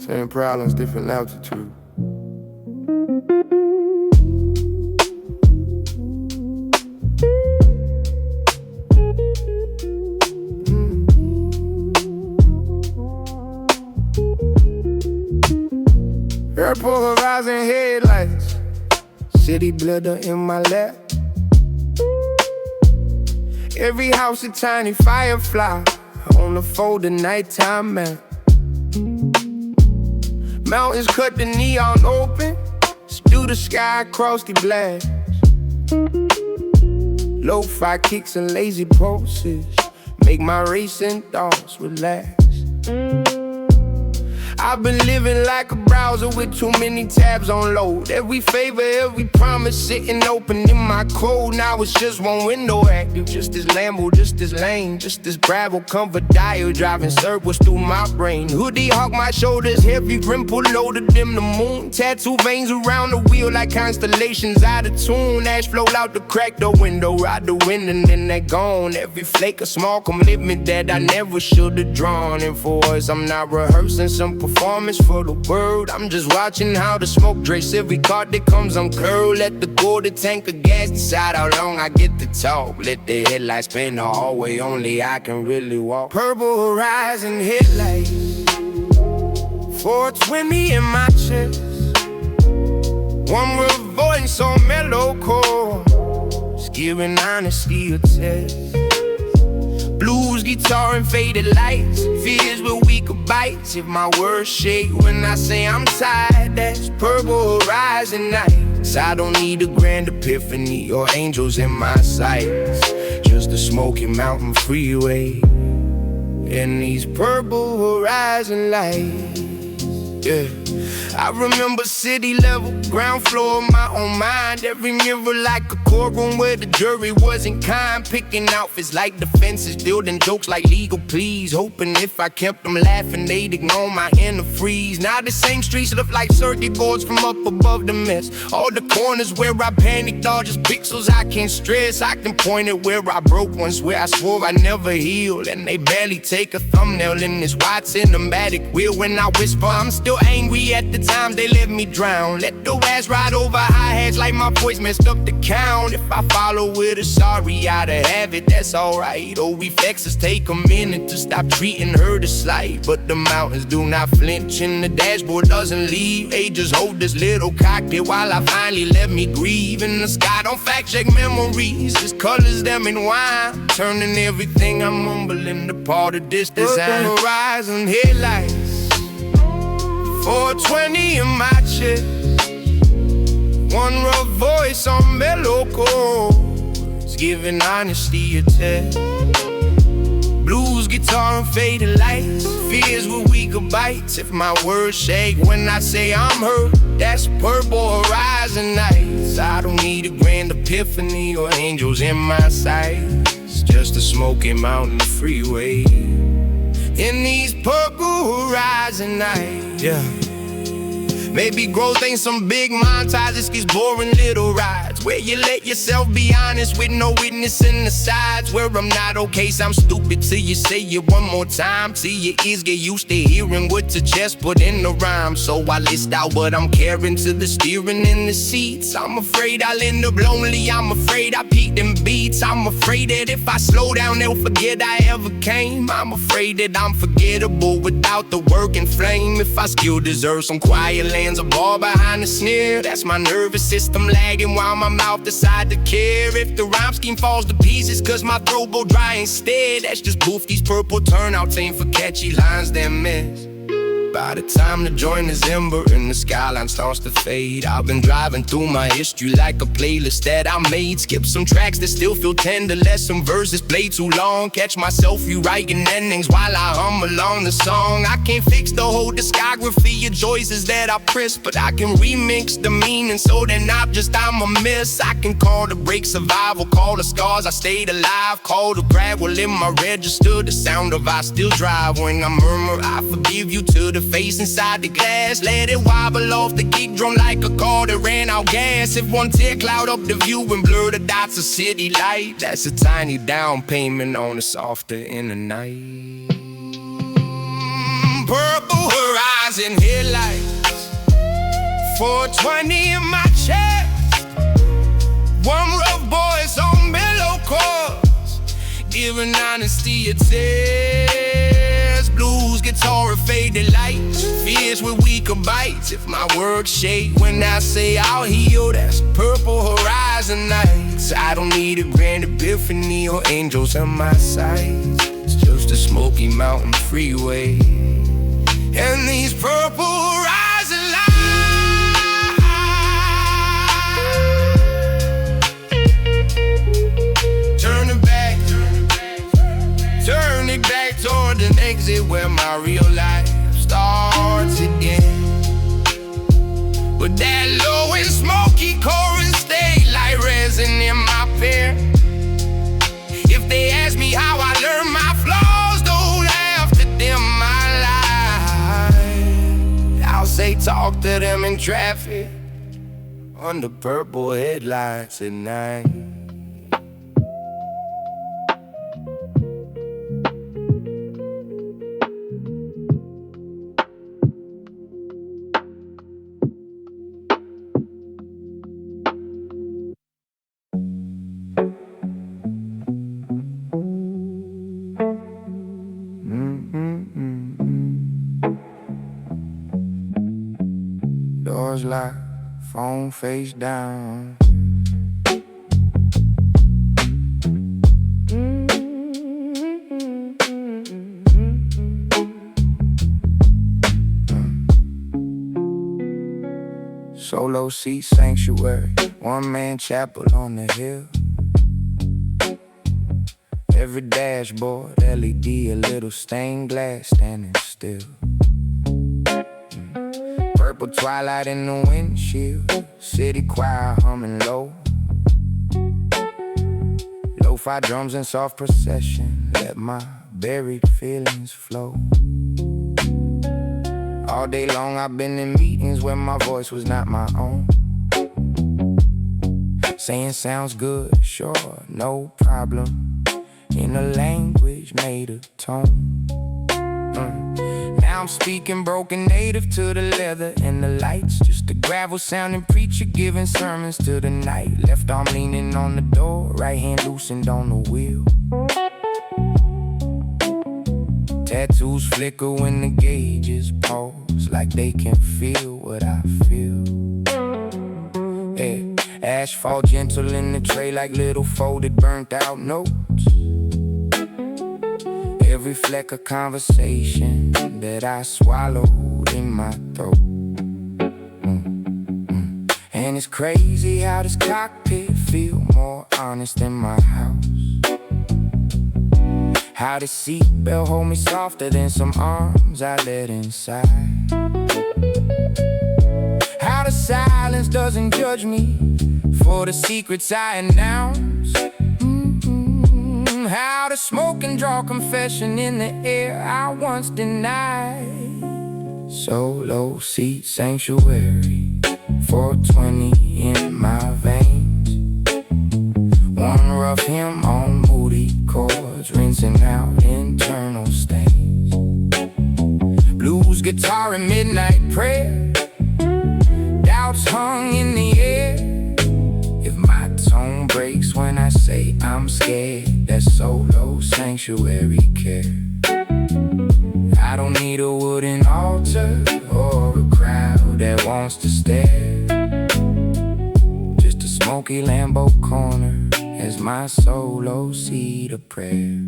Same problems, different altitude. Purple horizon headlights, city blender in my lap. Every house a tiny firefly on the folded nighttime map. Mountains cut the neon open, spew the sky across the glass. Lo-fi kicks and lazy pulses make my racing thoughts relax. I've been living like a browser with too many tabs on load. Every favor, every promise sitting open in my code. Now it's just one window active. Just this Lambo, just this lane, just this gravel comfort dial driving circles through my brain. Hoodie hawk my shoulders, heavy grim pull loaded in the moon. Tattoo veins around the wheel like constellations out of tune. Ash flow out the crack the window, ride the wind and then they're gone. Every flake a small commitment that I never should've drawn. And for us, I'm not rehearsing some performance for the world. I'm just watching how the smoke drapes every car that comes uncurled. Let the quarter tank of gas decide how long I get to talk. Let the headlights spin the hallway, only I can really walk. Purple horizon headlights, 420 in my chest. One real voice on mellow chords, giving honesty a test. Blues, guitar, and faded lights, fears with weaker bites. If my words shake when I say I'm tired, that's purple horizon nights. I don't need a grand epiphany or angels in my sights, just a Smoky mountain freeway and these purple horizon lights. Yeah, I remember city level, ground floor of my own mind. Every mirror like a courtroom where the jury wasn't kind. Picking outfits like defenses, building jokes like legal pleas. Hoping if I kept them laughing, they'd ignore my inner freeze. Now the same streets look like circuit boards from up above the mess. All the corners where I panicked are just pixels I can't stress. I can point it where I broke once, where I swore I never healed. And they barely take a thumbnail in this wide cinematic wheel. When I whisper, I'm still angry at the times they let me drown. Let the ass ride over hi-hats like my voice messed up the count. If I follow with a sorry out of habit, that's alright. Oh, reflexes take a minute to stop treating her to slight. But the mountains do not flinch and the dashboard doesn't leave. They just hold this little cockpit while I finally let me grieve. In the sky don't fact check memories, just colors them in wine, turning everything I'm mumbling to part of this design. Purple horizon headlights, 420 in my chest. One rough voice on mellow chords, giving honesty a test. Blues, guitar, and faded lights, fears with weaker bites. If my words shake when I say I'm hurt, that's purple horizon nights. I don't need a grand epiphany or angels in my sights, just a Smoky mountain freeway in these purple horizon nights. Yeah, maybe growth ain't some big montage, it's these boring little rides where you let yourself be honest with no witness in the sides. Where I'm not okay, so I'm stupid till you say it one more time, till your ears get used to hearing what your chest put in the rhyme. So I list out what I'm carrying to the steering in the seats. I'm afraid I'll end up lonely, I'm afraid I peaked in beats. I'm afraid that if I slow down they'll forget I ever came. I'm afraid that I'm forgettable without the work and flame. If I still deserve some quiet lands, a ball behind the snare, that's my nervous system lagging while my mouth decide to care. If the rhyme scheme falls to pieces cause my throat go dry instead, that's just poof, these purple turnouts ain't for catchy lines that miss. By the time the joint is ember and the skyline starts to fade, I've been driving through my history like a playlist that I made. Skip some tracks that still feel tender, let some verses play too long. Catch myself rewriting endings while I hum along the song. I can't fix the whole discography of choices that I press, but I can remix the meaning so that not just I'm a miss. I can call the break survival, call the scars I stayed alive, call the gravel in my register, the sound of I still drive. When I murmur I forgive you to the face inside the glass, let it wobble off the kick drum like a car that ran out gas. If one tear cloud up the view and blur the dots of city light, that's a tiny down payment on a softer inner night. Purple horizon in headlights, 420 in my chest. One rough voice on mellow chords, giving honesty a test. Blues guitar and faded lights, fears with weaker bites. If my words shake when I say I'll heal, that's purple horizon nights. I don't need a grand epiphany or angels on my side. It's just a Smoky Mountain freeway and these purple horizon lights. Turn it back toward an exit where my real life starts again. But that low and smoky chorus stay like resin in my pair. If they ask me how I learn my flaws, don't have to dim my light. I'll say talk to them in traffic under purple headlights at night. Doors locked, phone face down. Solo seat sanctuary, one-man chapel on the hill. Every dashboard, LED, a little stained glass standing still. Purple twilight in the windshield, city choir humming low. Lo-fi drums in soft procession, let my buried feelings flow. All day long I've been in meetings where my voice was not my own. Saying sounds good, sure, no problem, in a language made of tone. Now I'm speaking broken native to the leather and the lights. Just a gravel sounding preacher giving sermons to the night. Left arm leaning on the door, right hand loosened on the wheel. Tattoos flicker when the gauges pause, like they can feel what I feel. Hey, asphalt gentle in the tray like little folded burnt out notes. Every fleck of conversation that I swallowed in my throat. And it's crazy how this cockpit feel more honest than my house. How the seatbelt hold me softer than some arms I let inside. How the silence doesn't judge me for the secrets I announce. How the smoke and draw confession in the air I once denied. Solo seat sanctuary, 420 in my veins. One rough hymn on moody chords, rinsing out internal stains. Blues guitar and midnight prayer, doubts hung in the air. If my tone breaks when I say I'm scared, that's solo sanctuary care. I don't need a wooden altar or a crowd that wants to stare. Just a smoky Lambo corner as my solo seat of prayer.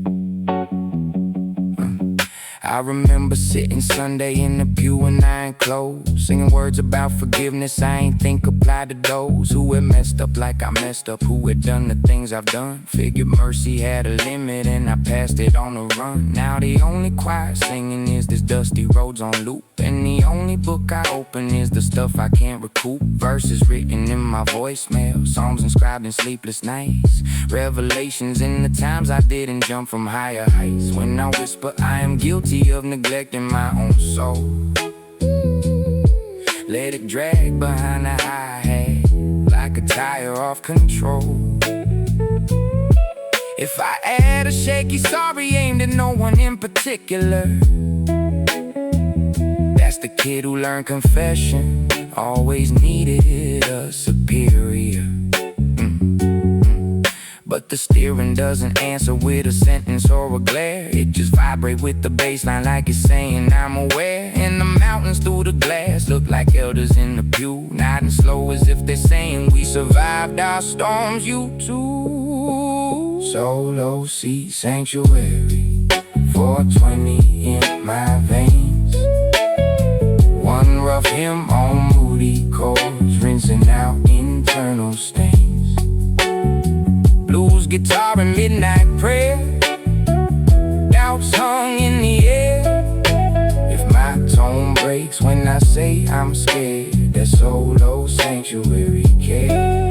I remember sitting Sunday in the pew and I ain't closed, singing words about forgiveness I ain't think applied to those who had messed up like I messed up, who had done the things I've done. Figured mercy had a limit and I passed it on the run. Now the only choir singing is this dusty roads on loop, and the only book I open is the stuff I can't recoup. Verses written in my voicemail, songs inscribed in sleepless nights, revelations in the times I didn't jump from higher heights. When I whisper I am guilty of neglecting my own soul, let it drag behind the hi-hat like a tire off control. If I add a shaky sorry aimed at no one in particular, that's the kid who learned confession, always needed a superior. But the steering doesn't answer with a sentence or a glare. It just vibrates with the bassline like it's saying I'm aware. And the mountains through the glass look like elders in the pew, nodding slow as if they're saying we survived our storms, you too. Solo seat sanctuary, 420 in my veins. One rough hymn on moody chords, rinsing out internal stains. Blues guitar and midnight prayer, doubts hung in the air. If my tone breaks when I say I'm scared, that solo sanctuary care.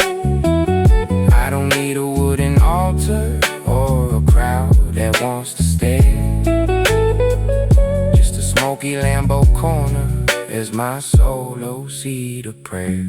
I don't need a wooden altar or a crowd that wants to stare. Just a smoky Lambo corner as my solo seat of prayer.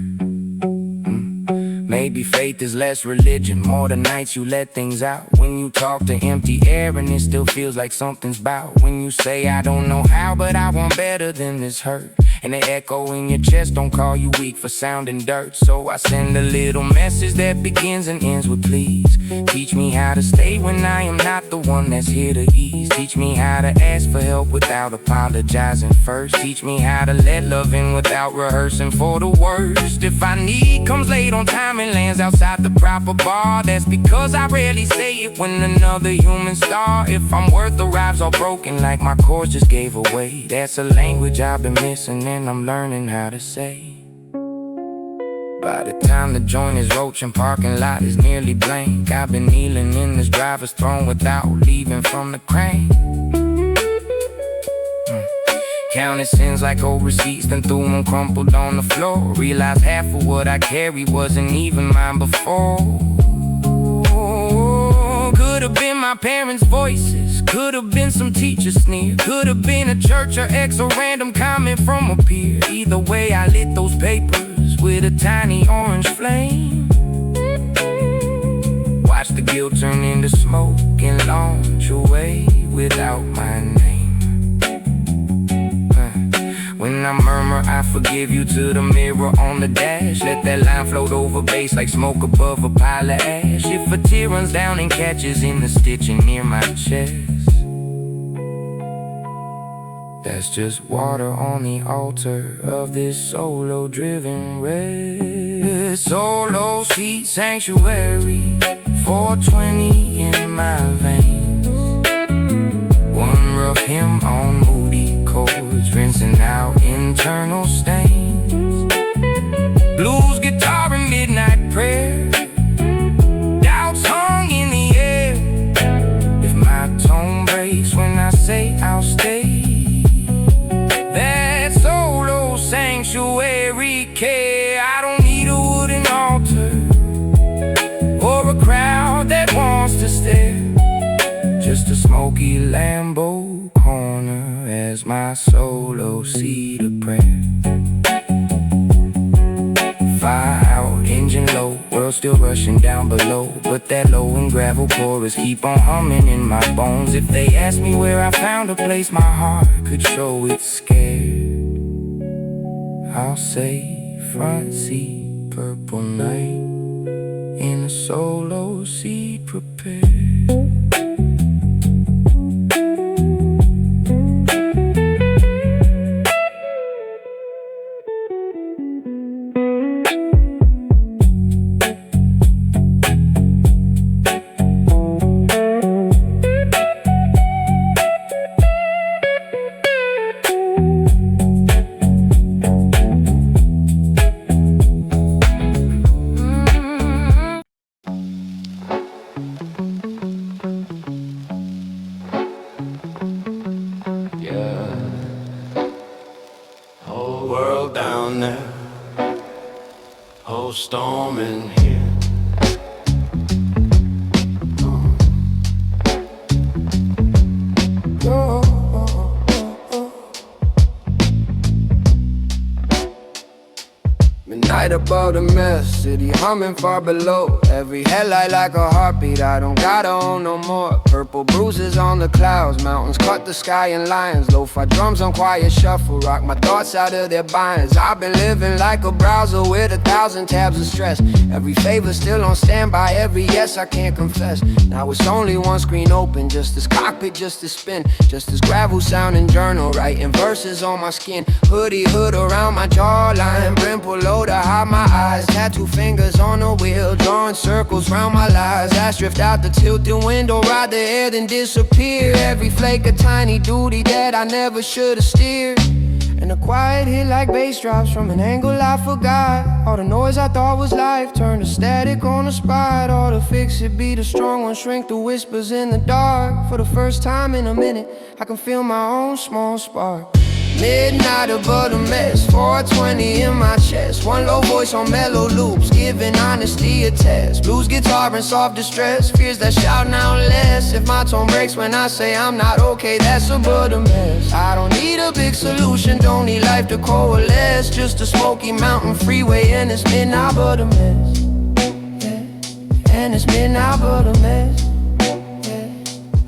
Maybe faith is less religion, more the nights you let things out. When you talk to empty air and it still feels like something's bout. When you say I don't know how, but I want better than this hurt. And the echo in your chest don't call you weak for sounding dirt. So I send a little message that begins and ends with please. Teach me how to stay when I am not the one that's here to ease. Teach me how to ask for help without apologizing first. Teach me how to let love in without rehearsing for the worst. If I need comes late on time and lands outside the proper bar, that's because I rarely say it when another human star. If I'm worth arrives all broken like my chords just gave away, that's a language I've been missing and I'm learning how to say. By the time the joint is roach and parking lot is nearly blank, I've been kneeling in this driver's throne without leaving from the crank. Counted sins like old receipts, then threw them crumpled on the floor. Realized half of what I carried wasn't even mine before. Could have been my parents' voices, could have been some teacher sneer, could have been a church or ex or random comment from a peer. Either way, I lit those papers with a tiny orange flame. Watch the guilt turn into smoke and launch away without my name. When I murmur, I forgive you to the mirror on the dash. Let that line float over bass like smoke above a pile of ash. If a tear runs down and catches in the stitching near my chest, that's just water on the altar of this solo-driven red. Solo seat sanctuary, 420 in my veins. One rough hymn on moody chords, rinsing out internal stains. Blues guitar and midnight prayer, doubts hung in the air. If my tone breaks when I say I'll stay, that solo sanctuary care. I don't need a wooden altar or a crowd that wants to stare. Just a smoky Lambo corner as my solo seat of prayer. Fire out, engine low, world still rushing down below. But that low and gravel chorus keep on humming in my bones. If they ask me where I found a place my heart could show it's scared, I'll say front seat, purple night, in a solo seat prepared. Whole storm in here. Midnight Midnight above the mess, city humming far below. Every headlight like a heartbeat, I don't gotta own no more. Purple bruises on the clouds, mountains cut the sky in lines. Lo-fi drums on quiet shuffle, rock my thoughts out of their binds. I've been living like a browser with 1,000 tabs of stress. Every favor still on standby, every yes I can't confess. Now it's only one screen open, just this cockpit, just this spin, just this gravel sounding journal, writing verses on my skin. Hoodie hood around my jawline, brim below to hide my eyes. Tattoo fingers on the wheel, drawing circles round my lies. Ass drift out the tilted window, ride the air then disappear. Every flake a tiny duty that I never should've steered. And a quiet hit like bass drops from an angle I forgot. All the noise I thought was life turned to static on the spot. All to fix it, be the strong one, shrink the whispers in the dark. For the first time in a minute, I can feel my own small spark. Midnight above the mess, 420 in my chest. One low voice on mellow loops, giving honesty a test. Blues guitar and soft distress, fears that shout now less. If my tone breaks when I say I'm not okay, that's above the mess. I don't need a big solution, don't need life to coalesce. Just a Smoky Mountain freeway and it's midnight above the mess. Yeah. And it's midnight above the mess.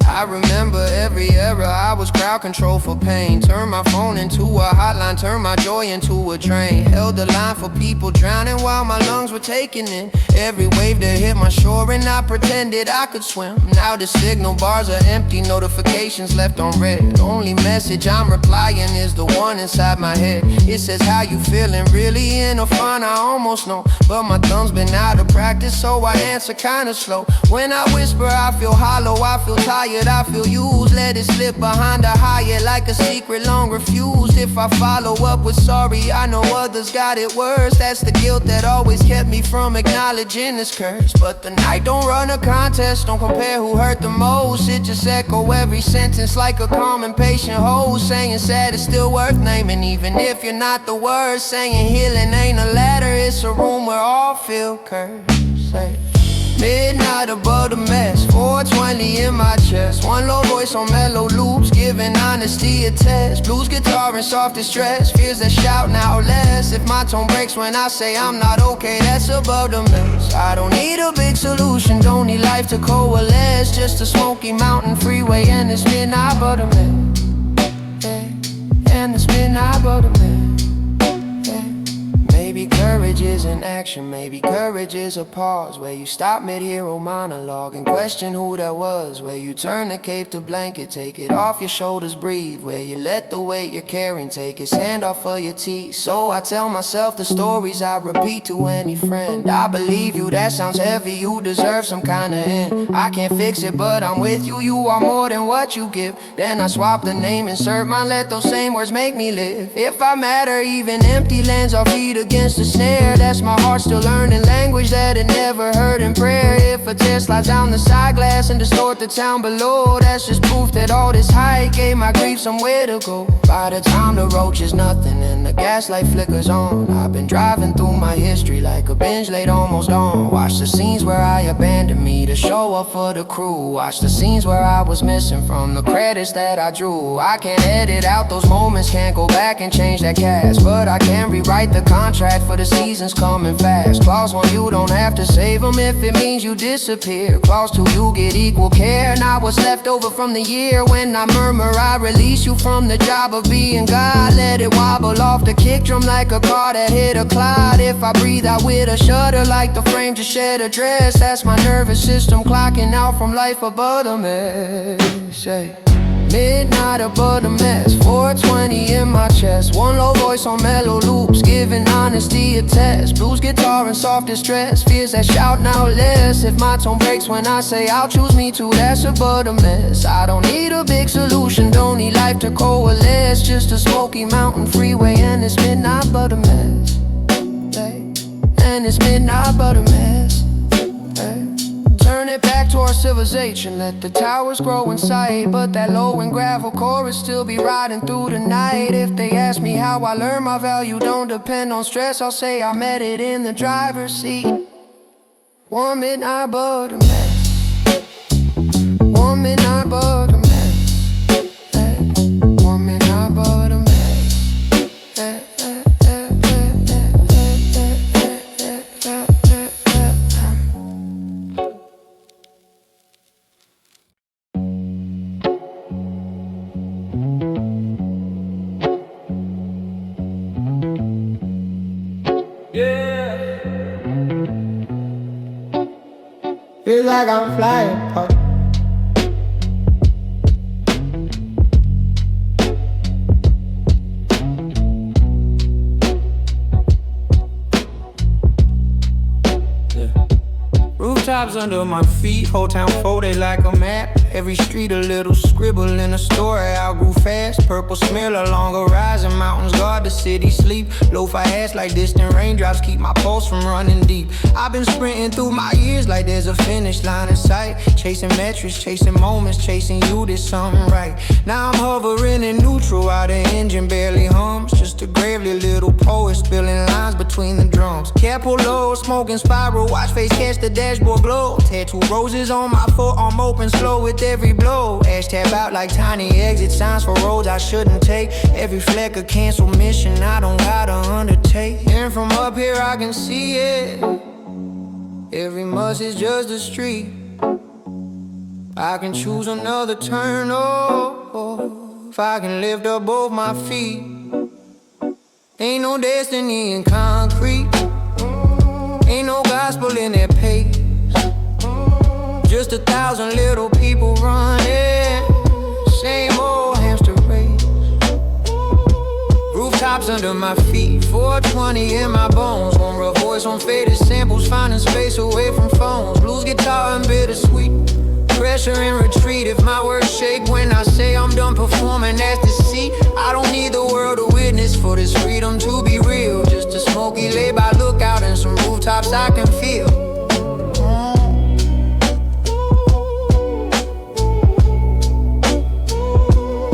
I remember every era, I was crowd control for pain. Turned my phone into a hotline, turned my joy into a drain. Held the line for people drowning while my lungs were taking in every wave that hit my shore, and I pretended I could swim. Now the signal bars are empty, notifications left on red. Only message I'm replying is the one inside my head. It says, how you feeling? Really in a fun, I almost know, but my thumb's been out of practice, so I answer kinda slow. When I whisper, I feel hollow, I feel tired, I feel used. Let it slip behind a higher like a secret long refused. If I follow up with sorry, I know others got it worse. That's the guilt that always kept me from acknowledging this curse. But the night don't run a contest, don't compare who hurt the most. It just echo every sentence like a calm and patient host. Saying sad is still worth naming, even if you're not the worst. Saying healing ain't a ladder, it's a room where all feel cursed. Say midnight above the mess, 420 in my chest. One low voice on mellow loops, giving honesty a test. Blues guitar and soft distress, fears that shout now less. If my tone breaks when I say I'm not okay, that's above the mess. I don't need a big solution, don't need life to coalesce. Just a Smoky Mountain freeway and it's midnight above the mess. Yeah. And it's midnight above the mess. Maybe courage is an action, maybe courage is a pause, where you stop mid-hero monologue and question who that was. Where you turn the cape to blanket, take it off your shoulders, breathe. Where you let the weight you're carrying take its hand off of your teeth. So I tell myself the stories I repeat to any friend. I believe you, that sounds heavy, you deserve some kind of end. I can't fix it, but I'm with you, you are more than what you give. Then I swap the name, insert mine, let those same words make me live. If I matter, even empty lands are feet against the snare. That's my heart still learning language that it never heard in prayer. If a tear slides down the side glass and distort the town below, that's just proof that all this hype gave my grief somewhere to go. By the time the roach is nothing and the gaslight flickers on, I've been driving through my history like a binge late almost on. Watch the scenes where I abandoned me to show up for the crew. Watch the scenes where I was missing from the credits that I drew. I can't edit out those moments, can't go back and change that cast, but I can rewrite the contract for the seasons coming fast. Clause 1, you don't have to save them if it means you disappear. Clause 2, you get equal care. Now what's left over from the year when I murmur, I release you from the job of being God. Let it wobble off the kick drum like a car that hit a cloud. If I breathe out with a shudder like the frame just shed a dress, that's my nervous system clocking out from life above the mess. Say midnight above the mess, 420 in my chest. One low voice on mellow loops, giving honesty a test. Blues guitar and soft distress, fears that shout now less. If my tone breaks when I say I'll choose me too, that's above the mess. I don't need a big solution, don't need life to coalesce. Just a Smoky Mountain freeway and it's midnight above the mess. And it's midnight above the mess. Turn it back to our civilization, let the towers grow in sight, but that low and gravel chorus still be riding through the night. If they ask me how I learn my value don't depend on stress, I'll say I met it in the driver's seat. One midnight above the mess. One midnight above the mess. One midnight above the mess. Feels like I'm flying, pop. Rooftops under my feet, whole town folded like a map. Every street a little scribble in a story, I grew fast. Purple smear along horizon, mountains guard the city sleep. Lo-fi hats like distant raindrops keep my pulse from running deep. I've been sprinting through my years like there's a finish line in sight. Chasing metrics, chasing moments, chasing you, did something right. Now I'm hovering in neutral while the engine barely hums. Just a gravely little poet spilling lines between the drums. Careful low, smoking spiral, watch face catch the dashboard glow. Tattoo roses on my forearm, open slow with every blow. Ash tab out like tiny exit signs for roads I shouldn't take. Every fleck a canceled mission I don't gotta undertake. And from up here I can see it. Every must is just a street. I can choose another turn, oh, if I can lift up both my feet. Ain't no destiny in concrete. Ain't no gospel in that pace. Just 1,000 little people running, same old hamster race. Rooftops under my feet, 420 in my bones. One rough voice on faded samples, finding space away from phones. Blues guitar and bittersweet, pressure and retreat. If my words shake when I say I'm done performing, that's deceit. I don't need the world to witness for this freedom to be real. Just a smoky lay-by lookout and some rooftops I can feel.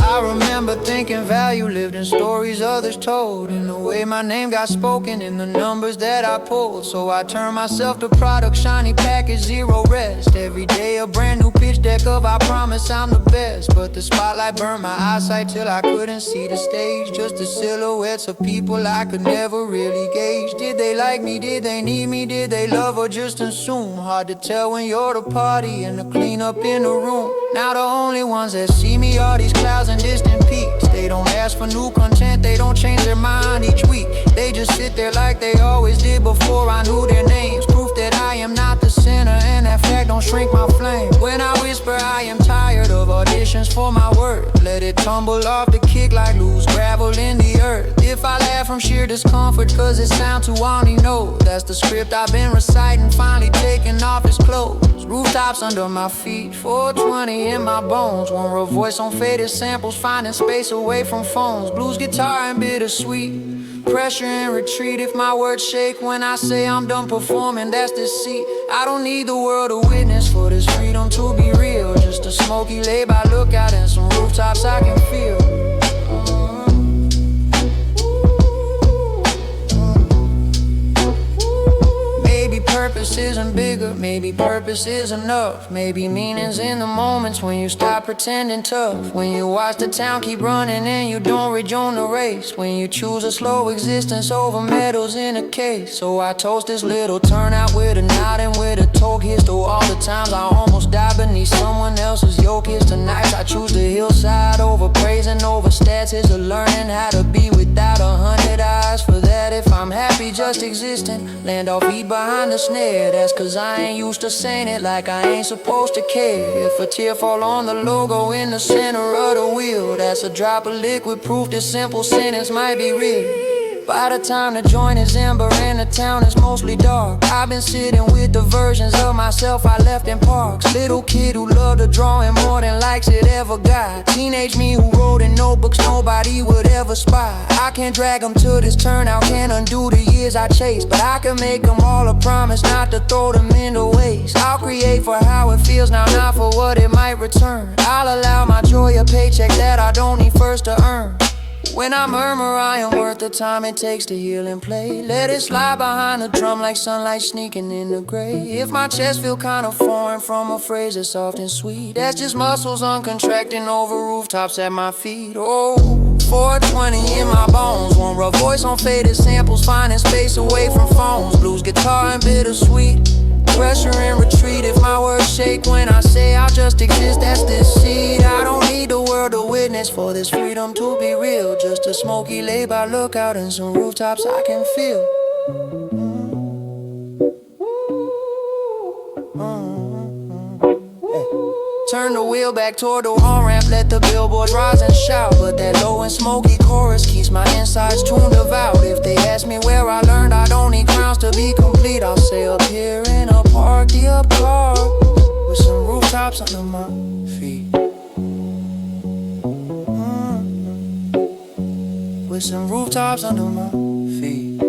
I remember thinking value lived in stories others told, in the way my name got spoken, in the numbers that I pulled. So I turned myself to product, shiny package, zero rest. Every day a brand new pitch deck of I promise I'm the best. But the spotlight burned my eyesight till I couldn't see the stage. Just the silhouettes of people I could never really gauge. Did they like me? Did they need me? Did they love or just assume? Hard to tell when you're the party and the cleanup in the room. Now the only ones that see me are these clouds and distant peaks. They don't ask for new content, they don't change their mind each week. They just sit there like they always did before I knew their names. Proof that I am not the center, and that fact don't shrink my flame. When I whisper I am tired of auditions for my worth, let it tumble off the kick like loose gravel in the earth. If I laugh from sheer discomfort cause it sounds too wonky, no, that's the script I've been reciting, finally taking off its clothes. Rooftops under my feet, 420 in my bones. One real voice on faded samples, finding space away from phones. Blues guitar and bittersweet, pressure and retreat. If my words shake when I say I'm done performing, that's deceit. I don't need the world to witness for this freedom to be real. Just a smoky lay-by lookout and some rooftops I can feel. Purpose isn't bigger, maybe purpose is enough. Maybe meaning's in the moments when you stop pretending tough. When you watch the town keep running and you don't rejoin the race. When you choose a slow existence over medals in a case. So I toast this little turnout with a nod and with a toke. Here's to all the times I almost died beneath someone else's yoke. Here's to nights I choose the hillside over praising over stats. Here's to learning how to be without 100 eyes. For that if I'm happy just existing, land off feet behind the snare. That's cause I ain't used to saying it like I ain't supposed to care. If a tear fall on the logo in the center of the wheel, that's a drop of liquid proof this simple sentence might be real. By the time the joint is amber and the town is mostly dark, I've been sitting with the versions of myself I left in parks. Little kid who loved to draw and more than likes it ever got. Teenage me who wrote in notebooks nobody would ever spy. I can't drag them to this turnout, can't undo the years I chased, but I can make them all a promise not to throw them into waste. I'll create for how it feels now, not for what it might return. I'll allow my joy a paycheck that I don't need first to earn. When I murmur I am worth the time it takes to heal and play, let it slide behind the drum like sunlight sneaking in the gray. If my chest feel kinda foreign from a phrase that's soft and sweet, that's just muscles uncontracting over rooftops at my feet. Oh, 420 in my bones. One rough voice on faded samples, finding space away from phones. Blues guitar and bittersweet, pressure and retreat. If my words shake when I say I'll just exist, that's this seed. I don't need the world to witness for this freedom to be real. Just a smoky lay-by lookout and some rooftops I can feel. turn the wheel back toward the on-ramp. Let the billboards rise and shout. But that low and smoky chorus keeps my insides tuned devout. If they ask me where I learned, I don't need crowns to be complete. I'll say up here in a park, the up car, with some rooftops under my feet. With some rooftops under my feet.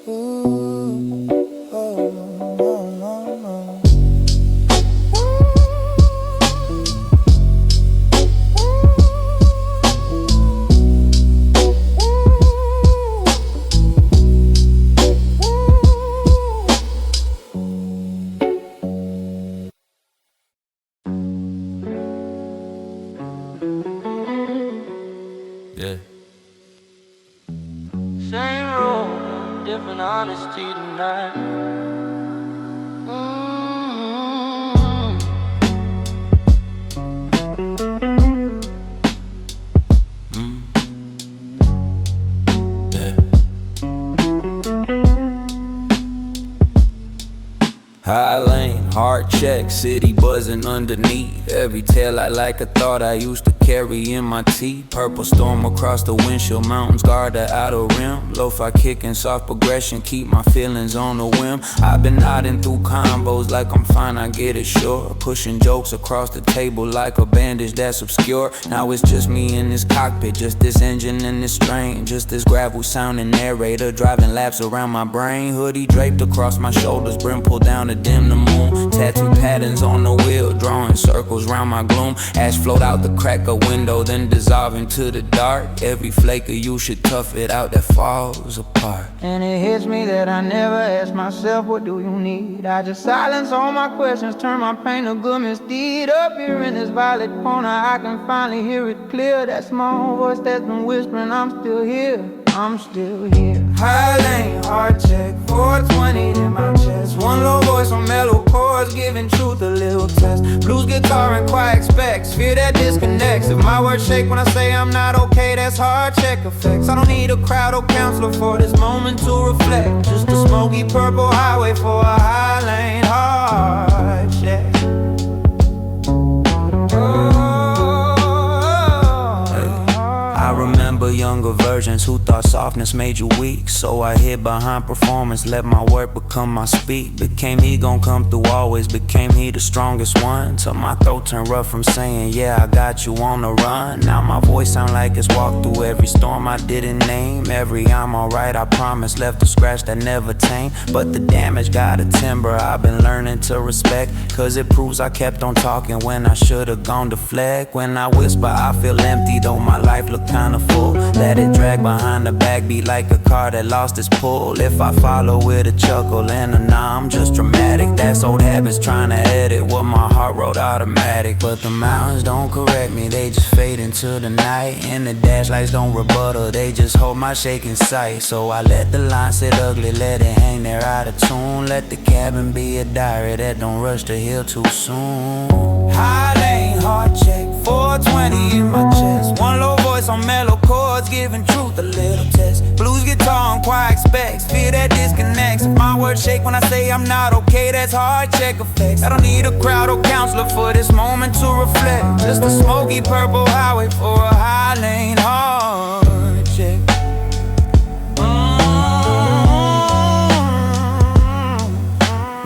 Ooh, oh, no, no, no. Yeah. Same room, different honesty tonight. High lane, hard check, city buzzing underneath. Every tail I like a thought I used to carry in my teeth. Purple storm across the windshield, mountains guard the outer rim. Lo-fi kicking, soft progression, keep my feelings on the whim. I've been nodding through combos like I'm fine, I get it sure. Pushing jokes across the table like a bandage that's obscure. Now it's just me in this cockpit, just this engine and this strain. Just this gravel sounding narrator, driving laps around my brain. Hoodie draped across my shoulders, brim pulled down to dim the moon. Tattoo patterns on the wheel, drawing circles round my gloom. Ash float out the crack of window, then dissolve into the dark. Every flake of you should tough it out that falls apart. And it hits me that I never ask myself, what do you need? I just silence all my questions, turn my pain to good misdeed. Up here in this violet corner, I can finally hear it clear. That small voice that's been whispering, I'm still here, I'm still here. High lane, hard check, 420 in my chest. One low voice on mellow chords, giving truth a little test. Blues guitar and quiet specs, fear that disconnects. If my words shake when I say I'm not okay, that's hard check effects. I don't need a crowd or counselor for this moment to reflect. Just a smoky purple highway for a high lane, hard check. I remember younger versions who thought softness made you weak. So I hid behind performance, let my work become my speak. Became he gon' come through always, became he the strongest one. Till my throat turned rough from saying, yeah, I got you on the run. Now my voice sound like it's walked through every storm I didn't name. Every I'm alright, I promise, left a scratch that never tamed. But the damage got a timber I've been learning to respect. Cause it proves I kept on talking when I should've gone deflect. When I whisper, I feel empty, though my life look kinda full. Let it drag behind the backbeat like a car that lost its pull. If I follow with a chuckle and a nah, I'm just dramatic. That's old habits trying to edit what my heart wrote automatic. But the mountains don't correct me, they just fade into the night. And the dash lights don't rebuttal, they just hold my shaking sight. So I let the line sit ugly, let it hang there out of tune. Let the cabin be a diary that don't rush to heal too soon. High lane, hard check, 420 in my chest. One low voice on mellow chords, giving truth a little test. Blues guitar on quiet specs, fear that disconnects. If my words shake when I say I'm not okay, that's hard check effects. I don't need a crowd or counselor for this moment to reflect. Just a smoky purple highway for a high lane, hard check.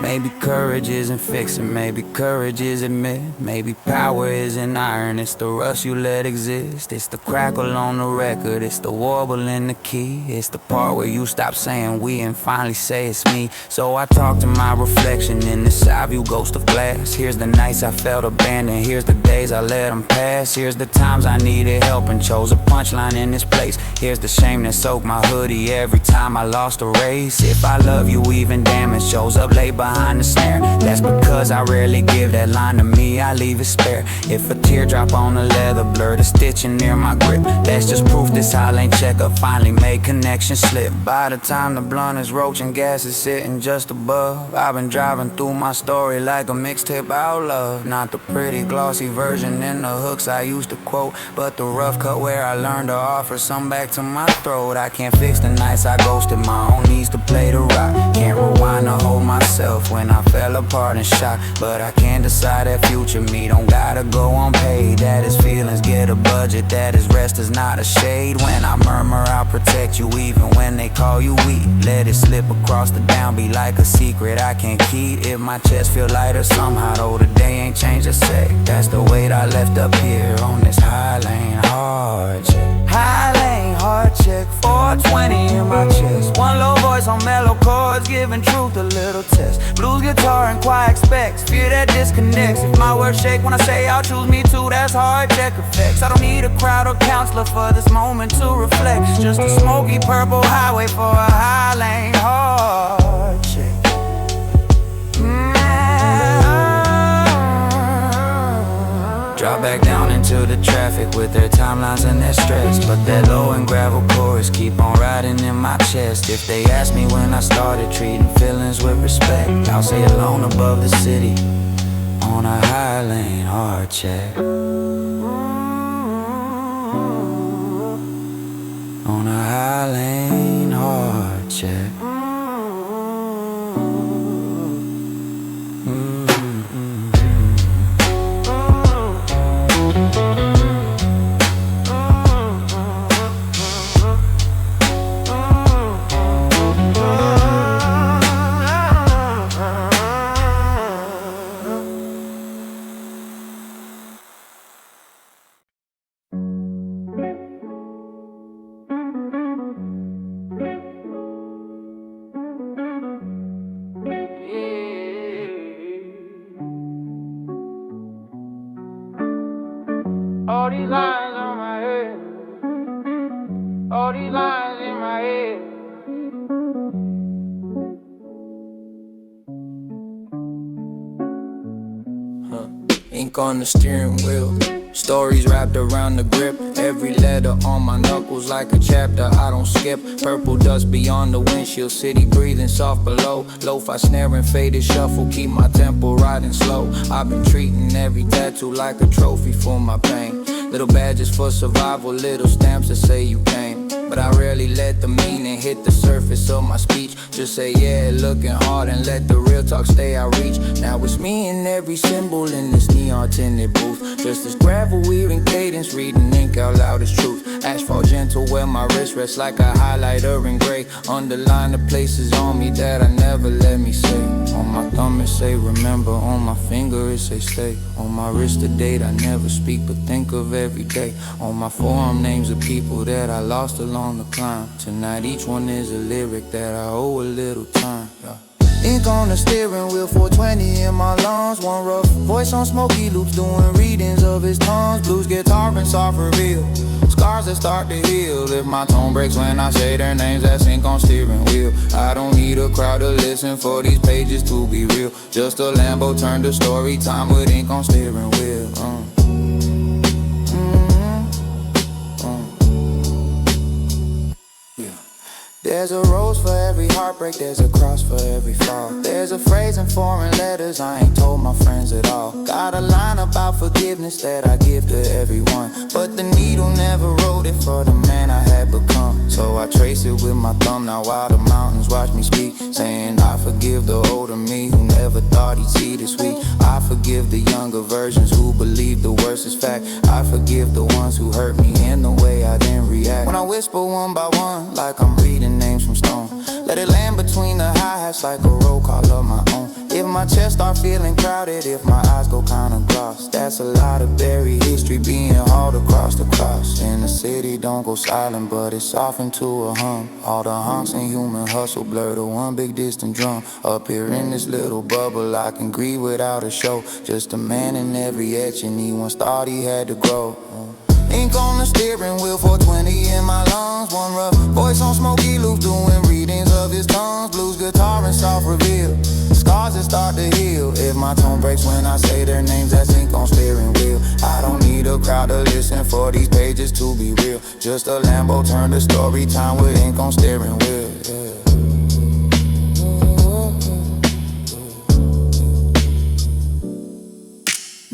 Maybe courage isn't fixing, maybe courage is admit. Maybe power isn't iron, it's the rust you let exist. It's the crackle on the record, it's the warble in the key. It's the part where you stop saying we and finally say it's me. So I talk to my reflection in this side view ghost of glass. Here's the nights I felt abandoned, here's the days I let them pass. Here's the times I needed help and chose a punchline in this place. Here's the shame that soaked my hoodie every time I lost a race. If I love you even damage shows up late behind the snare. That's because I rarely give that line to me, I leave it spare. If a teardrop on the leather blur the stitching near my grip, that's just proof this high lane checker finally made connection slip. By the time the blunt is roach and gas is sitting just above, I've been driving through my story like a mixtape about love. Not the pretty glossy version in the hooks I used to quote, but the rough cut where I learned to offer some back to my throat. I can't fix the nights I ghosted my own needs to play the rock. Can't rewind to hold myself myself when I fell apart and shot. But I can't decide that future me don't gotta go unpaid. That his feelings get a budget, that his rest is not a shade. When I murmur I'll protect you even when they call you weak. Let it slip across the downbeat like a secret I can't keep. If my chest feel lighter somehow, though the day ain't changed a sec. That's the weight I left up here on this high lane hard check. High lane hard check, 420 in my chest. One low voice on mellow chords, giving truth a little test. Blues guitar and quiet specs, fear that disconnects. If my words shake when I say I'll choose me too, that's hard check effects. I don't need a crowd or counselor for this moment to reflect. It's just a smoky purple highway for a high lane hard check. Drop back down into the traffic with their timelines and their stress. But that low and gravel chorus keep on riding in my chest. If they ask me when I started treating feelings with respect, I'll say alone above the city on a high lane hard check. On a high lane hard check. All these lines on my head, all these lines in my head. Ink on the steering wheel, stories wrapped around the grip. Every letter on my knuckles like a chapter I don't skip. Purple dust beyond the windshield, city breathing soft below. Lo-fi snare and faded shuffle, keep my tempo riding slow. I've been treating every tattoo like a trophy for my pain. Little badges for survival, little stamps that say you came. But I rarely let the meaning hit the surface of my speech. Just say yeah, looking hard, and let the real talk stay out reach. Now it's me and every symbol in this neon tinted booth. Just as gravel weaving cadence, reading ink out loud as truth. Asphalt gentle where my wrist rests like a highlighter in gray. Underline the places on me that I never let me say. On my thumb it say remember, on my finger it say stay. On my wrist the date I never speak but think of every day. On my forearm names of people that I lost along the climb. Tonight each one is a lyric that I owe a little time, yeah. Ink on the steering wheel, 420 in my lungs. One rough voice on Smoky loops, doing readings of his tongues. Blues guitar and soft reveal, scars that start to heal. If my tone breaks when I say their names, that's ink on steering wheel. I don't need a crowd to listen for these pages to be real. Just a Lambo turned to story time with ink on steering wheel. There's a rose for every heartbreak, there's a cross for every fall. There's a phrase in foreign letters I ain't told my friends at all. Got a line about forgiveness that I give to everyone, but the needle never wrote it for the man I had become. So I trace it with my thumb, now while the mountains watch me speak, saying I forgive the older me who never thought he'd see this week. I forgive the younger versions who believe the worst is fact. I forgive the ones who hurt me in the way I didn't react. When I whisper one by one like I'm reading names from stone, let it land between the hi-hats like a roll call of my own. If my chest start feeling crowded, if my eyes go kinda gloss, that's a lot of buried history being hauled across the cross. In the city don't go silent, but it's softened to a hum. All the honks and human hustle blur to one big distant drum. Up here in this little bubble I can grieve without a show. Just a man in every etch, and he once thought he had to grow. Ink on the steering wheel, 420 in my lungs. One rough voice on Smoky loops, doing readings of his tongues. Blues guitar and soft reveal, scars that start to heal. If my tone breaks when I say their names, that's ink on steering wheel. I don't need a crowd to listen for these pages to be real. Just a Lambo turned to story time with ink on steering wheel, yeah.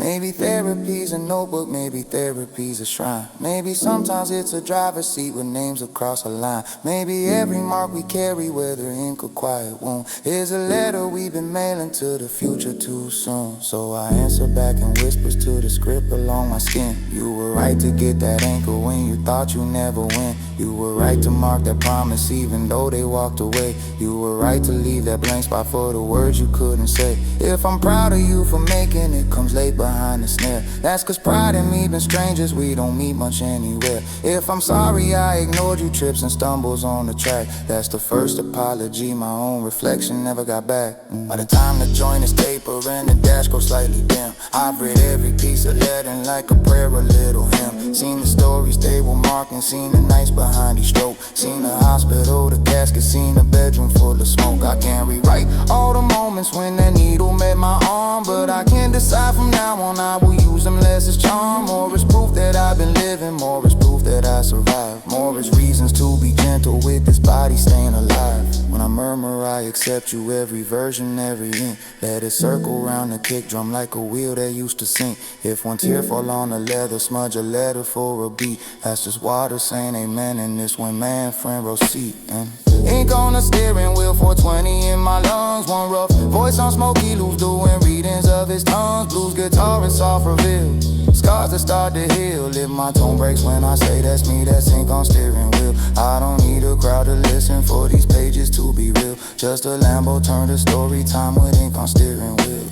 Maybe therapy's a notebook, maybe therapy's a shrine. Maybe sometimes it's a driver's seat with names across a line. Maybe every mark we carry, whether ink or quiet wound, is a letter we've been mailing to the future too soon. So I answer back in whispers to the script along my skin. You were right to get that anchor when you thought you never win. You were right to mark that promise even though they walked away. You were right to leave that blank spot for the words you couldn't say. If I'm proud of you for making it, comes late behind the snare. That's cause pride and me been strangers, we don't meet much anywhere. If I'm sorry I ignored you, trips and stumbles on the track, that's the first apology my own reflection never got back. By the time the joint is taper and the dash goes slightly dim, I've read every piece of letting like a prayer, a little hymn. Seen the stories they were marking, seen the nights behind each stroke, seen the hospital, the casket, seen the bedroom full of smoke. I can't rewrite all the moments when that needle met my arm, but I can decide from now on I will use them less as charm. More as proof that I've been living, more as proof that I survived, more as reasons to be gentle with this body staying alive. When I murmur I accept you, every version, every ink, let it circle round the kick drum like a wheel that used to sink. If one tear fall on the leather, smudge a letter for a beat, that's just water saying amen in this one man friend row seat. And ink on the steering wheel, 420 in my lungs, one rough voice on Smoky, loose doing readings of his tongues, blues guitar and soft reveal, scars that start to heal. If my tone breaks when I say that's me, that's ink on steering wheel. I don't need a crowd to listen for these pages to be real, just a Lambo turned to story time with ink on steering wheel.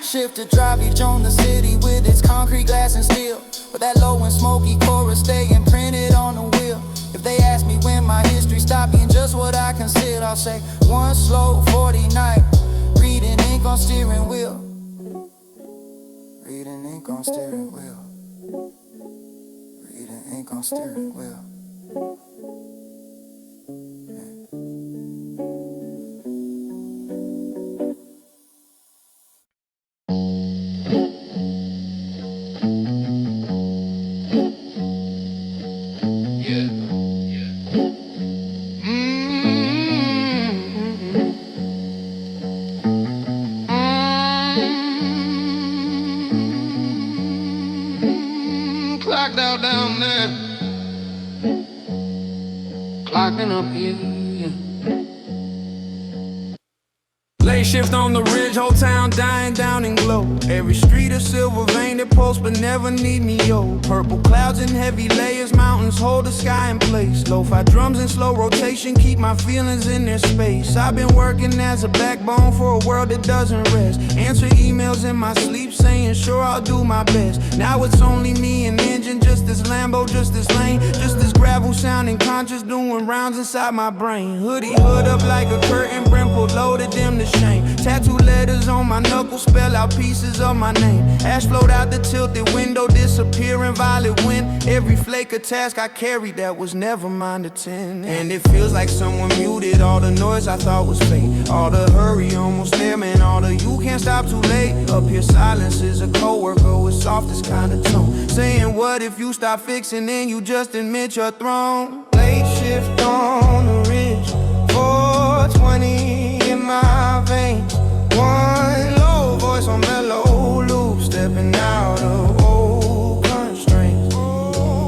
Shift to drive each on the city with its concrete, glass and steel, but that low and smoky chorus stay imprinted on the wheel. If they ask me when my history stopped being just what I consider, I'll say one slow 40 night, reading ink on steering wheel, reading ink on steering wheel, reading ink on steering wheel. Clocked out down there, clocking up here, Late shift on the ridge, whole town dying down in glow. Every street a silver vein that pulse but never need me, yo. Purple clouds and heavy layers, mountains hold the sky in place. Lo-fi drums in slow rotation keep my feelings in their space. I've been working as a backbone for a world that doesn't rest. Answer emails in my sleep saying sure I'll do my best. Now it's only me and engine, just this Lambo, just this lane, just this gravel sounding conscious, doing rounds inside my brain. Hoodie hood up like a curtain, brim pulled loaded, dim the shame. Tattoo letters on my knuckles spell out pieces of my name. Ash flowed out the tilted window, disappearing violet wind. Every flake of task I carried that was never mine to tend. And it feels like someone muted all the noise I thought was fake. All the hurry almost there, man, all the you can't stop too late. Up here silence is a coworker with softest kind of tone, saying what if you stop fixing and you just admit your throne. Late shift on the ridge, 420 in my veins, one low voice on mellow loop, stepping out of old constraints.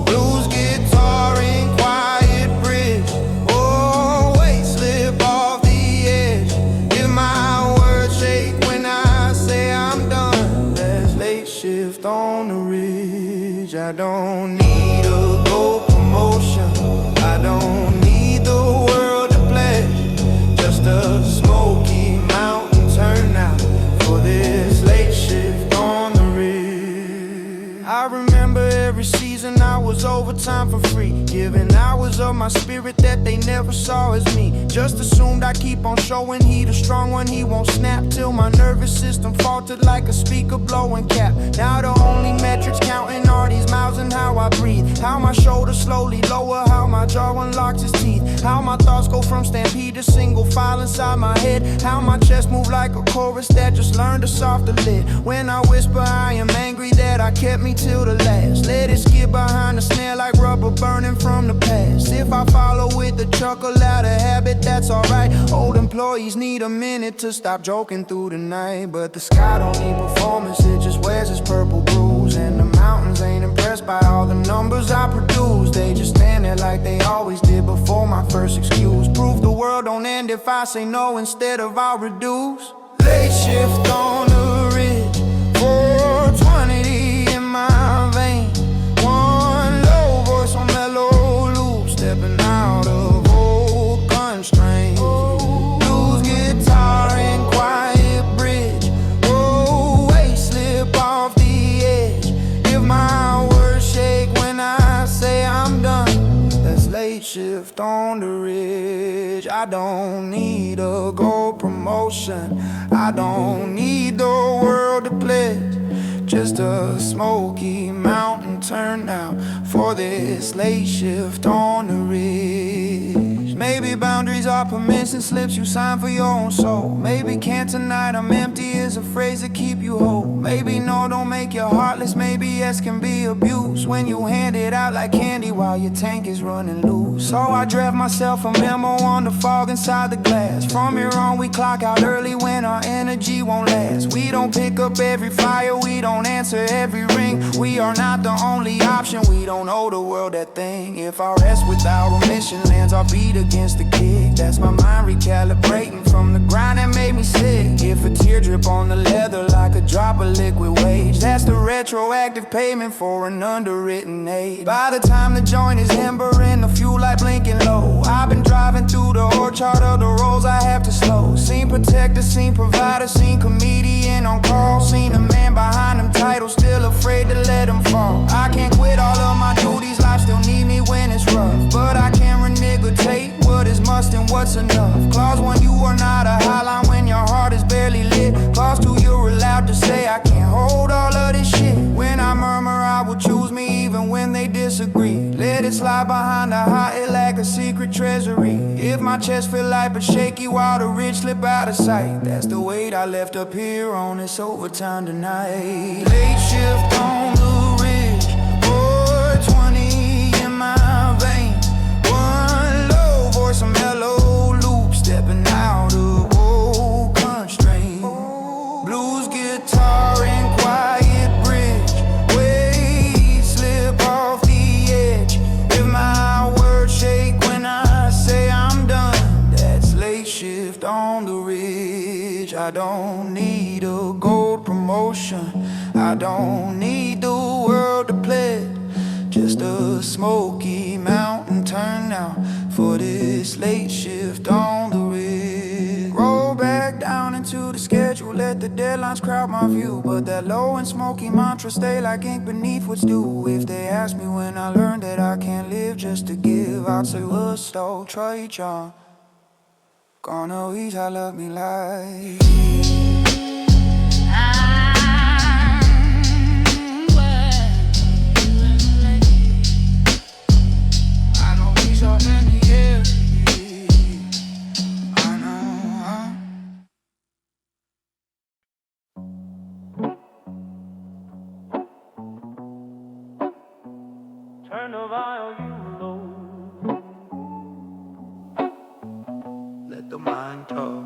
Blues guitar and quiet bridge, oh wait, slip off the edge. If my words shake when I say I'm done, that's late shift on the ridge. I don't need a gold promotion, I don't need the world to pledge, just a Smoky mountain turnout for this late shift on the ridge. I remember every season I was overtime for free, giving hours of my spirit that they never saw as me. Just assumed I keep on showing he the strong one, he won't snap, till my nervous system faltered like a speaker blowing cap. Now the only metrics counting are these miles and how I breathe, how my shoulders slowly lower, how my jaw unlocks its teeth. How my thoughts go from stampede to single file inside my head. How my chest move like a chorus that just learned to softer lid. When I whisper I am angry that I kept me till the last. Let it skip behind the snare like rubber burning from the past. If I follow with the chuckle out of habit, that's alright. Old employees need a minute to stop joking through the night. But the sky don't need performance, it just wears its purple bruise. And the mountains ain't impressed by all the numbers I produce. They just stand there like they always did before my first excuse. Proof the world don't end if I say no instead of I'll reduce. Late shift on the ridge, 420 in my vein. One low voice on mellow loop, stepping out of old constraints. Blues guitar and quiet bridge, whoa, weight slip off the edge. If my words shake when I say I'm done, that's late shift on the ridge. I don't need a gold promotion, I don't need the world to pledge. Just a Smoky mountain turnout for this late shift on the ridge. Maybe boundaries are permission slips you sign for your own soul. Maybe can't tonight, I'm empty is a phrase to keep you whole. Maybe no, don't make you heartless. Maybe yes can be abused when you hand it out like candy while your tank is running loose. So I draft myself a memo on the fog inside the glass. From here on we clock out early when our energy won't last. We don't pick up every fire, we don't answer every ring. We are not the only option, we don't owe the world that thing. If I rest without remission lands our beat against the kick, that's my mind recalibrating from the grind that made me sick. If a teardrip on the leather like a drop of liquid wage, that's the retroactive payment for an underwritten aid. By the time the joint is ember and the fuel light blinking low, I've been driving through the orchard of the roads I have to slow. Seen protector, seen provider, seen comedian on call, seen a man behind them titles, still afraid to let them fall. I can't quit all of my duties, life still need me when it's rough, but I can't renegociate what is must and what's enough. Clause 1, you are not a highline when your heart is barely lit. Clause 2, you're allowed to say I can't hold all of this shit. When I murmur I will choose me even when they disagree. Let it slide behind the hot air like a secret treasury. If my chest feel light but shaky while the rich slip out of sight, that's the weight I left up here on this overtime tonight. Late shift on the ridge, 420 in my veins. One low voice, a mellow loop, stepping out of old constraints. Blues guitar and quiet bridge, weight slip off the edge. If my words shake when I say I'm done, that's late shift on the ridge. I don't need a gold promotion, I don't need the world to pledge. Just a Smoky mountain turnout for this late shift on the ridge. Roll back down into the schedule, let the deadlines crowd my view, but that low and Smoky mantra stay like ink beneath what's due. If they ask me when I learned that I can't live just to give, I'd say what's so Troy John. Gonna eat, I love me like Turn the volume low. let the mind talk.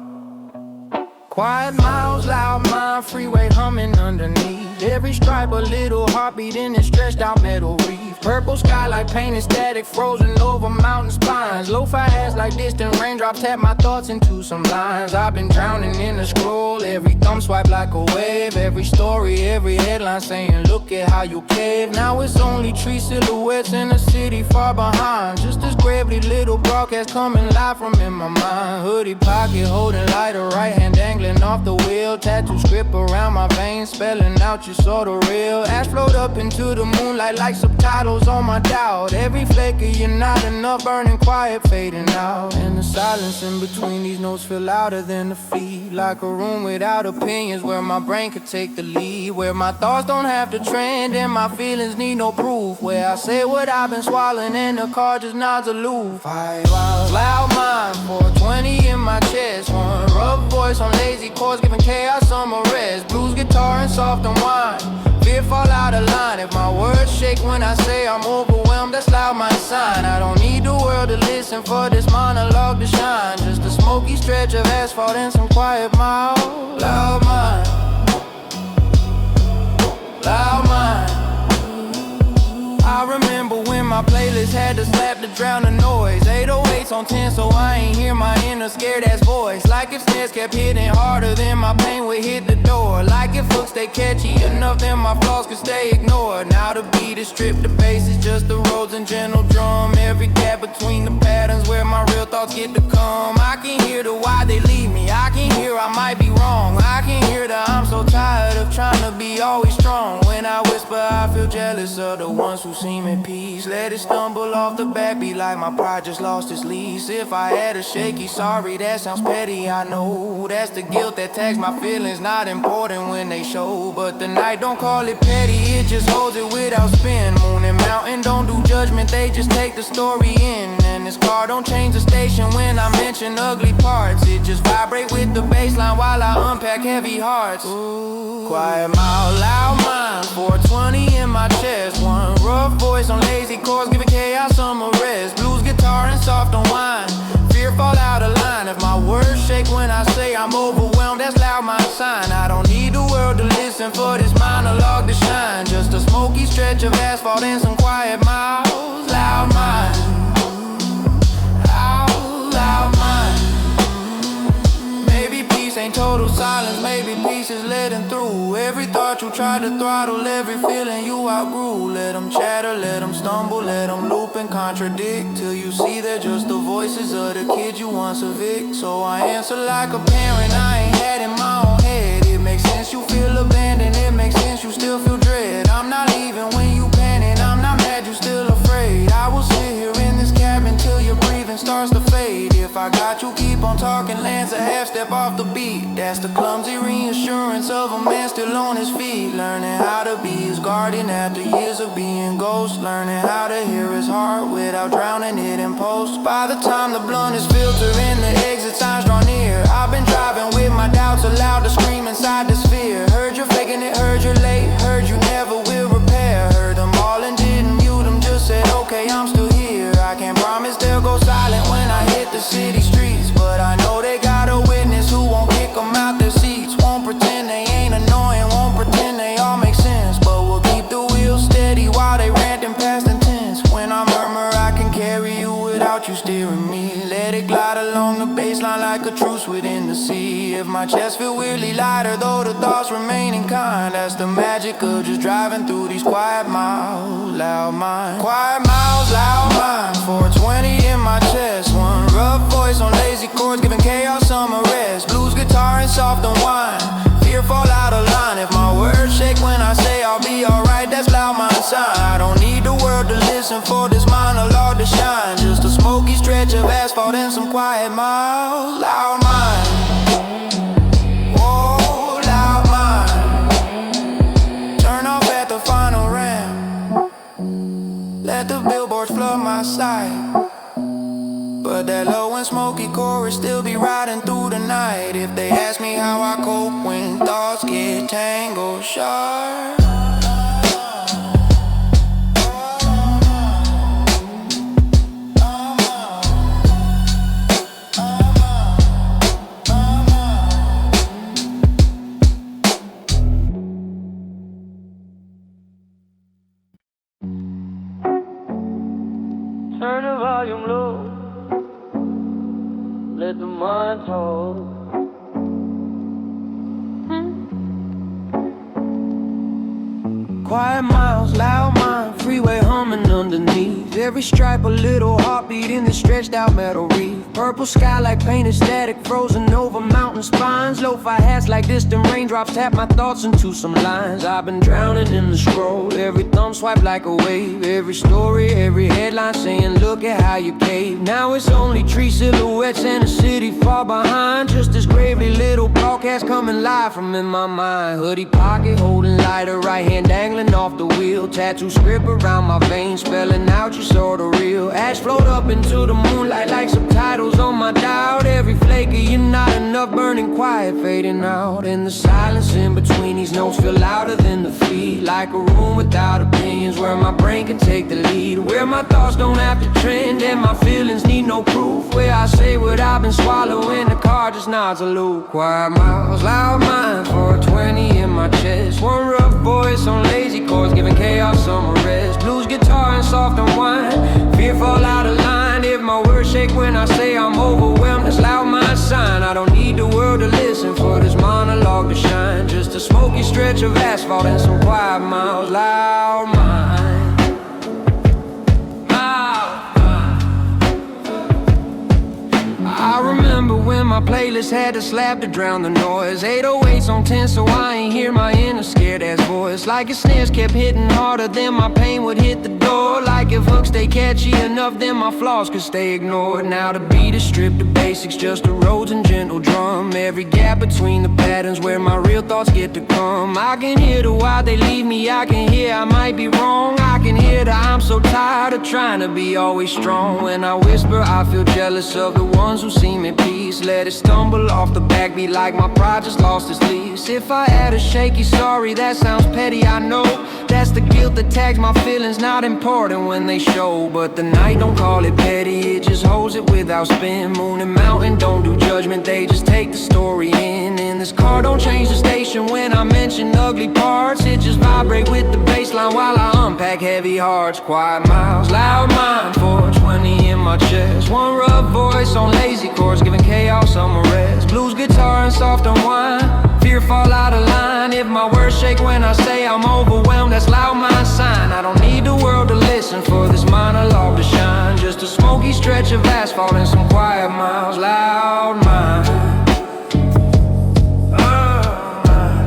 Quiet miles, loud mind, freeway humming underneath. Every stripe a little heartbeat in this stretched out metal reef. Purple sky like painted static, frozen over mountain spines. Lo-fi ass like distant raindrops tap my thoughts into some lines. I've been drowning in the scroll, every thumb swipe like a wave. Every story, every headline saying look at how you cave. Now it's only tree silhouettes in a city far behind. Just this gravely little broadcast coming live from in my mind. Hoodie pocket holding lighter, right hand dangling off the wheel. Tattoo script around my veins, spelling out you sorta real. Ash float up into the moonlight like subtitles on my doubt. Every flake of you not enough, burning quiet, fading out. And the silence in between these notes feel louder than the feed. Like a room without opinions where my brain could take the lead. Where my thoughts don't have to trend and my feelings need no proof. Where I say what I've been swallowing and the car just nods aloof. roof. 5 hours, loud mind, 420 in my chest. One rough voice on lazy chords, giving chaos some arrest. Blues guitar and soft and wine, fear fall out of line. If my words shake when I say I'm overwhelmed, that's loud my sign. I don't need the world to listen for this monologue to shine. Just a smoky stretch of asphalt and some quiet miles. Loud mind, loud mind. I remember when my playlist had to slap to drown the noise. 808s on 10 so I ain't hear my inner scared ass voice. Like if snares kept hitting harder then my pain would hit the door. Like if hooks stay catchy enough then my flaws could stay ignored. Now the beat is stripped, the bass is just the roads and gentle drum. Every gap between the patterns where my real thoughts get to come. I can hear the why they leave me, I can hear I might be wrong. I can hear that I'm so tired of trying to be always strong. When I whisper I feel jealous of the ones who seem at peace. Let it stumble off the bat, be like my pride just lost its lease. If I had a shaky sorry, that sounds petty, I know. That's the guilt that tags my feelings, not important when they show. But the night don't call it petty, it just holds it without spin. Moon and mountain don't do judgment, they just take the story in. And this car don't change the station when I mention ugly parts. It just vibrate with the bassline while I unpack heavy hearts. Ooh. Quiet mouth, loud mind, 420 in my chest. One rough voice on lazy chords, giving chaos some arrest. Blues guitar and soft unwind, fear fall out of line. If my words shake when I say I'm overwhelmed, that's loud my sign. I don't need the world to listen for this monologue to shine. Just a smoky stretch of asphalt and some quiet miles. Loud mind, loud mind. Maybe peace ain't total silence, maybe peace is letting through every thought you try to throttle, every feeling you outgrew. Let them chatter, let them stumble, let them loop and contradict, till you see they're just the voices of the kid you once evict. So I answer like a parent I ain't had in my own head. It makes sense you feel abandoned, it makes sense you still feel dread. I'm not leaving when you panic, I'm not mad you still afraid. I will sit here in this cabin till your breathing starts to fade. If I got you, keep on talking, lands a half step off the beat. That's the clumsy reassurance of a man still on his feet. Learning how to be his guardian after years of being ghost. Learning how to hear his heart without drowning it in post. By the time the blunt is filtered and the exit signs draw near, I've been driving with my doubts allowed to scream inside the sphere. Heard you're faking it, heard you're late, heard you never will repair. Heard them all and didn't mute them, just said okay I'm still here. I can't promise they'll go silent when I hit the city streets, but I know they got a witness who won't kick them out their seats. Won't pretend they ain't annoying, won't pretend they all make sense, but we'll keep the wheels steady while they ranting past intense. When I murmur I can carry you without you steering me. Let it glide along the baseline like a truce within the sea. If my chest feel weirdly lighter though the thoughts remaining kind, that's the magic of just driving through these quiet miles. Loud mind, quiet miles, loud mind, 420 in my chest. One rough voice on lazy chords, giving chaos some arrest. Blues guitar and soft unwind, fear fall out of line. If my words shake when I say I'll be alright, that's loud mind sign. I don't need the world to listen for this monologue to shine. Just a smoky stretch of asphalt and some quiet miles. Loud mind, oh loud mind. Turn off at the final ramp, let the billboards flood my sight. But that low and smoky chorus still be riding through the night. If they ask me how I cope when thoughts get tangled sharp, turn the volume low, let the mind talk. quiet miles, loud mind, freeway humming underneath. Every stripe a little heartbeat in this stretched out metal reef. Purple sky like painted static, frozen over mountain spines. Lo-fi hats like distant raindrops tap my thoughts into some lines. I've been drowning in the scroll, every thumb swipe like a wave. Every story, every headline saying look at how you cave. Now it's only tree silhouettes and a city far behind. Just this gravely little broadcast coming live from in my mind. Hoodie pocket holding lighter, right hand dangling off the wheel. Tattoo script around my veins, spelling out your sorta real. Ash float up into the moonlight like subtitles on my dial. Every flake of you not enough, burning quiet, fading out. And the silence in between these notes feel louder than the feet. Like a room without opinions, where my brain can take the lead. Where my thoughts don't have to trend and my feelings need no proof. Where I say what I've been swallowing, the car just nods a loop. Quiet miles, loud mind, 420 in my chest. One rough voice on lazy chords, giving chaos some rest. Blues guitar and soft unwind, fear fall out of line. If my words shake when I say I'm overwhelmed, that's loud mind sign. I don't need the world to listen for this monologue to shine. Just a smoky stretch of asphalt and some quiet miles, loud mind. I remember when my playlist had to slap to drown the noise. 808s on 10 so I ain't hear my inner scared ass voice. Like if snares kept hitting harder, then my pain would hit the door. Like if hooks stay catchy enough, then my flaws could stay ignored. Now the beat is stripped of basics, just the roads and gentle drum. Every gap between the patterns where my real thoughts get to come. I can hear the why they leave me, I can hear I might be wrong. I can hear the I'm so tired of trying to be always strong. When I whisper I feel jealous of the ones who seem at peace. Let it stumble off the backbeat like my pride just lost its leaves. If I add a shaky sorry, that sounds petty, I know. That's the guilt that tags my feelings, not important when they show. But the night don't call it petty, it just holds it without spin. Moon and mountain don't do judgment, they just take the story in. And this car don't change the station when I mention ugly parts. It just vibrate with the bassline while I unpack heavy hearts. Quiet miles, loud mind, 420 in my chest. One rough voice on lazy chords, giving chaos some rest. Blues guitar and soft unwind, fear fall out of line. If my words shake when I say I'm overwhelmed, that's loud mind sign. I don't need the world to listen for this monologue to shine. Just a smoky stretch of asphalt and some quiet miles, loud mind.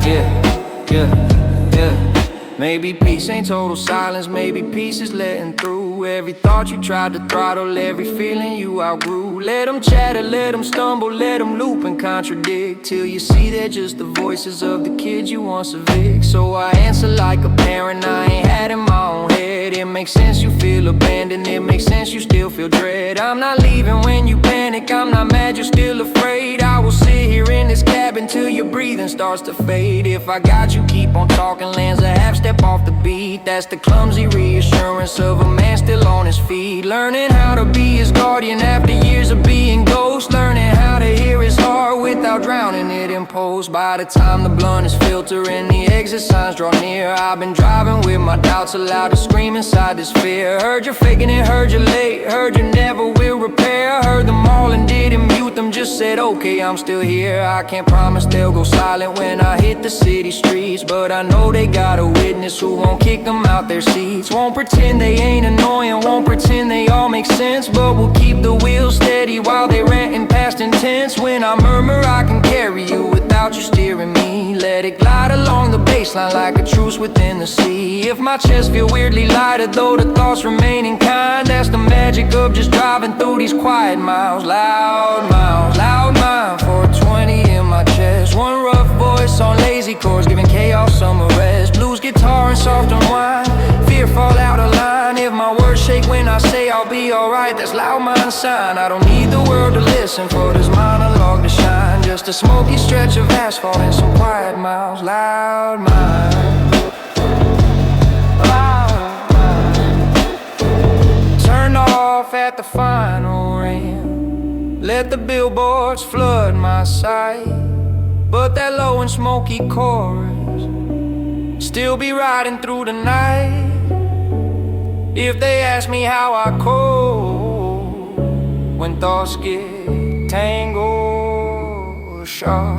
Yeah. Maybe peace ain't total silence, maybe peace is letting through every thought you tried to throttle, every feeling you outgrew. Let them chatter, let them stumble, let them loop and contradict, till you see they're just the voices of the kids you once evict. So I answer like a parent I ain't had in my own head. It makes sense you feel abandoned, it makes sense you still feel dread. I'm not leaving when you panic, I'm not mad you're still afraid. I will sit here in this cabin till your breathing starts to fade. If I got you, keep on talking, lands a half step off the beat. That's the clumsy reassurance of a man still on his feet. Learning how to be his guardian after years of being ghost. Learning how to hear his heart without drowning it in post. By the time the blunt is filtering, the exit signs draw near. I've been driving with my doubts allowed to scream inside this fear. Heard you're faking it, heard you're late, heard you never will repair. Heard them all and didn't mute them, just said okay, I'm still here. I can't promise they'll go silent when I hit the city streets, but I know they got a witness who won't kick them out their seats. Won't pretend they ain't annoying, won't pretend they all make sense, but we'll keep the wheels steady while they ranting past intense. When I murmur I can carry you without you steering me. Let it glide along the baseline like a truce within the sea. If my chest feel weirdly lighter though the thoughts remaining kind, that's the magic of just driving through these quiet miles, loud mind, 420 in my chest. One rough voice on lazy chords, giving chaos some rest. Blues guitar and soft unwind, fear fall out of line. If my words shake when I say I'll be alright, that's loud mind sign. I don't need the world to listen for this monologue to shine. Just a smoky stretch of asphalt and some quiet miles, loud mind. Turned off at the final ring, let the billboards flood my sight, but that low and smoky chorus still be riding through the night. If they ask me how I cope when thoughts get tangled sharp,